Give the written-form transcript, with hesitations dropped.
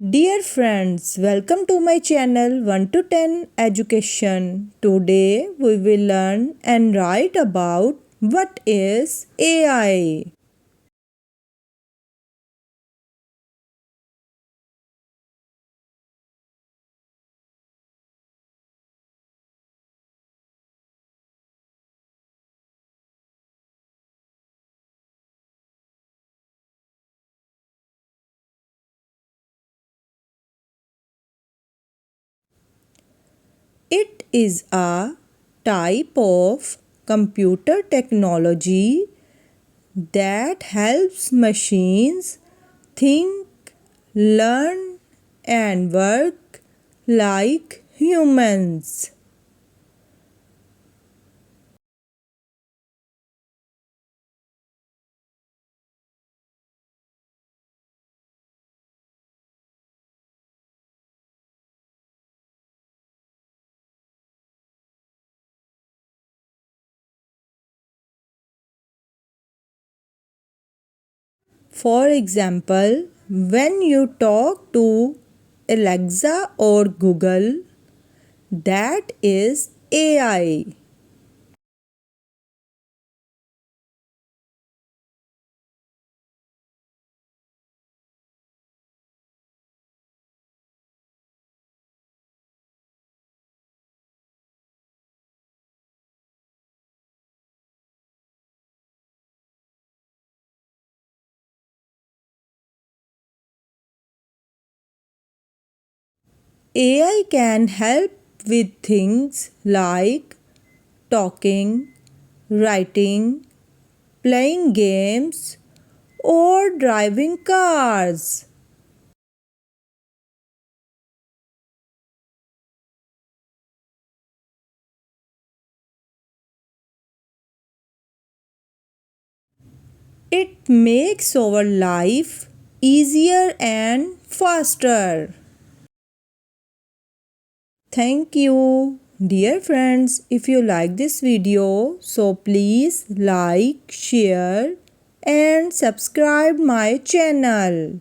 Dear friends, welcome to my channel 1 to 10 Education. Today we will learn and write about what is AI. It is a type of computer technology that helps machines think, learn, and work like humans. For example, when you talk to Alexa or Google, that is AI. AI can help with things like talking, writing, playing games, or driving cars. It makes our life easier and faster. Thank you. Dear friends, if you like this video, so please like, share and subscribe my channel.